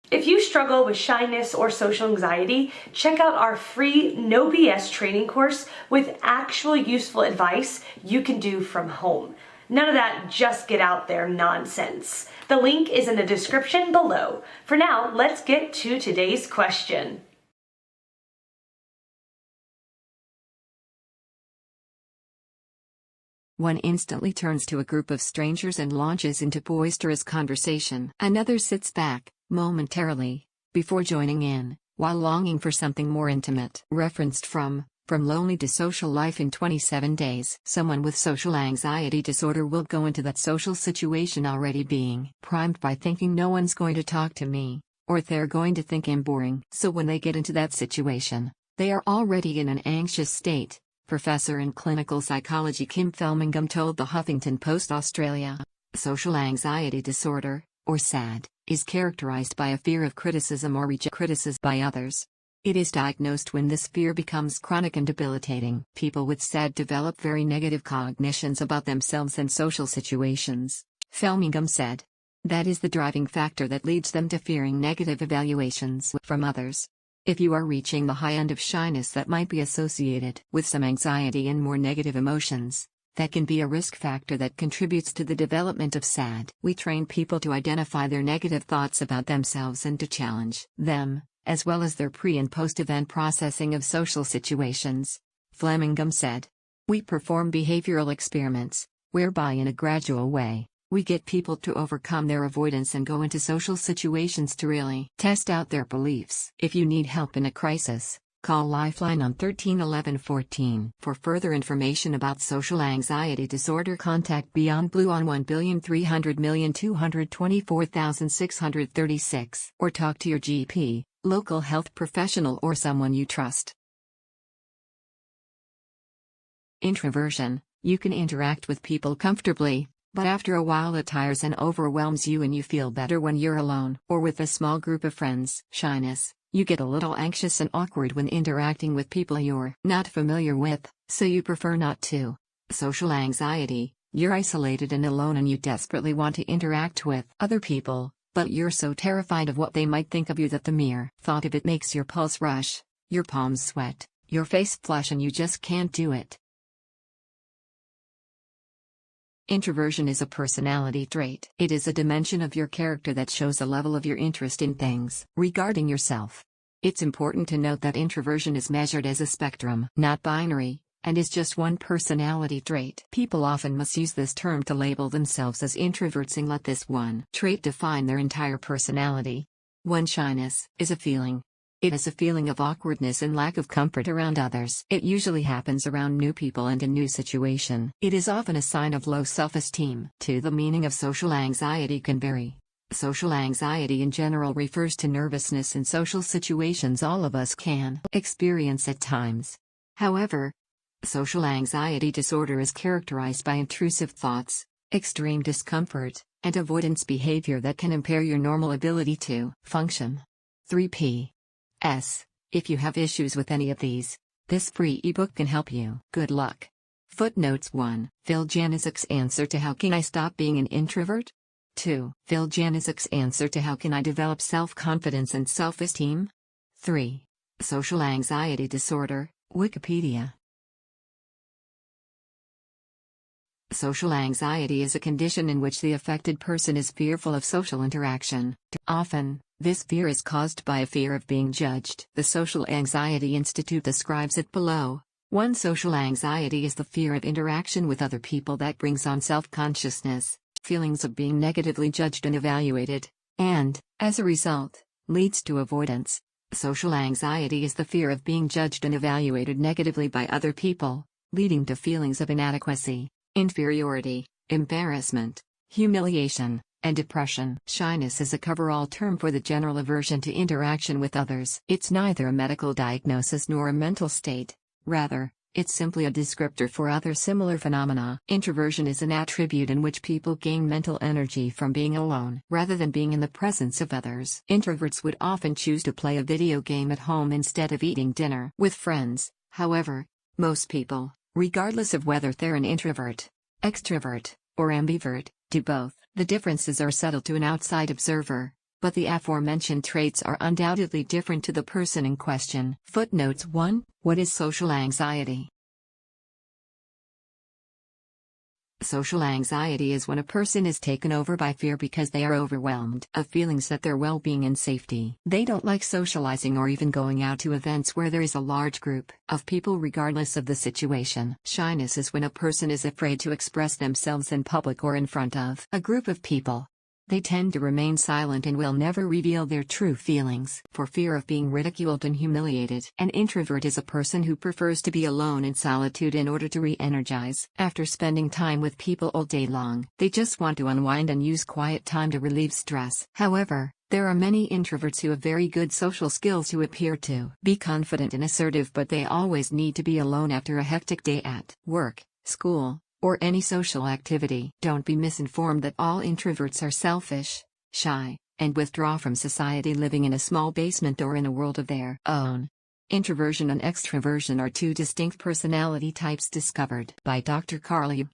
If you struggle with shyness or social anxiety, check out our free No BS training course with actual useful advice you can do from home. None of that just get out there nonsense. The link is in the description below. For now, let's get to today's question. One instantly turns to a group of strangers and launches into boisterous conversation. Another sits back, momentarily, before joining in, while longing for something more intimate. Referenced from Lonely to Social Life in 27 Days. Someone with social anxiety disorder will go into that social situation already being primed by thinking no one's going to talk to me, or they're going to think I'm boring. So when they get into that situation, they are already in an anxious state. Professor in clinical psychology Kim Felmingham told the Huffington Post Australia. Social anxiety disorder, or SAD, is characterized by a fear of criticism or criticism by others. It is diagnosed when this fear becomes chronic and debilitating. People with SAD develop very negative cognitions about themselves and social situations, Felmingham said. That is the driving factor that leads them to fearing negative evaluations from others. If you are reaching the high end of shyness that might be associated with some anxiety and more negative emotions, that can be a risk factor that contributes to the development of SAD. We train people to identify their negative thoughts about themselves and to challenge them, as well as their pre- and post-event processing of social situations, Felmingham said. We perform behavioral experiments, whereby in a gradual way, we get people to overcome their avoidance and go into social situations to really test out their beliefs. If you need help in a crisis, call Lifeline on 13 11 14. For further information about social anxiety disorder, contact Beyond Blue on 1,300,224,636 or talk to your GP, local health professional or someone you trust. Introversion. You can interact with people comfortably, but after a while it tires and overwhelms you and you feel better when you're alone or with a small group of friends. Shyness. You get a little anxious and awkward when interacting with people you're not familiar with, so you prefer not to. Social anxiety. You're isolated and alone and you desperately want to interact with other people, but you're so terrified of what they might think of you that the mere thought of it makes your pulse rush, your palms sweat, your face flush, and you just can't do it. Introversion is a personality trait. It is a dimension of your character that shows a level of your interest in things regarding yourself. It's important to note that introversion is measured as a spectrum, not binary, and is just one personality trait. People often misuse this term to label themselves as introverts and let this one trait define their entire personality. Shyness is a feeling. It is a feeling of awkwardness and lack of comfort around others. It usually happens around new people and a new situation. It is often a sign of low self-esteem. The meaning of social anxiety can vary. Social anxiety in general refers to nervousness in social situations all of us can experience at times. However, social anxiety disorder is characterized by intrusive thoughts, extreme discomfort, and avoidance behavior that can impair your normal ability to function. 3P. If you have issues with any of these, this free ebook can help you. Good luck. Footnotes 1. Phil Janecic's answer to How Can I Stop Being an Introvert? 2. Phil Janecic's answer to How Can I Develop Self-Confidence and Self-Esteem? 3. Social anxiety disorder, Wikipedia. Social anxiety is a condition in which the affected person is fearful of social interaction. Often, this fear is caused by a fear of being judged. The Social Anxiety Institute describes it below. 1. Social anxiety is the fear of interaction with other people that brings on self-consciousness, feelings of being negatively judged and evaluated, and, as a result, leads to avoidance. Social anxiety is the fear of being judged and evaluated negatively by other people, leading to feelings of inadequacy, inferiority, embarrassment, humiliation, and depression. Shyness is a cover-all term for the general aversion to interaction with others. It's neither a medical diagnosis nor a mental state, rather, it's simply a descriptor for other similar phenomena. Introversion is an attribute in which people gain mental energy from being alone rather than being in the presence of others. Introverts would often choose to play a video game at home instead of eating dinner with friends. However, most people, regardless of whether they're an introvert, extrovert, or ambivert, do both. The differences are subtle to an outside observer, but the aforementioned traits are undoubtedly different to the person in question. Footnotes 1. What is social anxiety? Social anxiety is when a person is taken over by fear because they are overwhelmed of feelings that their well-being and safety. They don't like socializing or even going out to events where there is a large group of people regardless of the situation. Shyness is when a person is afraid to express themselves in public or in front of a group of people. They tend to remain silent and will never reveal their true feelings for fear of being ridiculed and humiliated. An introvert is a person who prefers to be alone in solitude in order to re-energize. After spending time with people all day long, they just want to unwind and use quiet time to relieve stress. However, there are many introverts who have very good social skills who appear to be confident and assertive, but they always need to be alone after a hectic day at work, school, or any social activity. Don't be misinformed that all introverts are selfish, shy, and withdraw from society, living in a small basement or in a world of their own. Introversion and extroversion are two distinct personality types discovered by Dr. Carl Youre.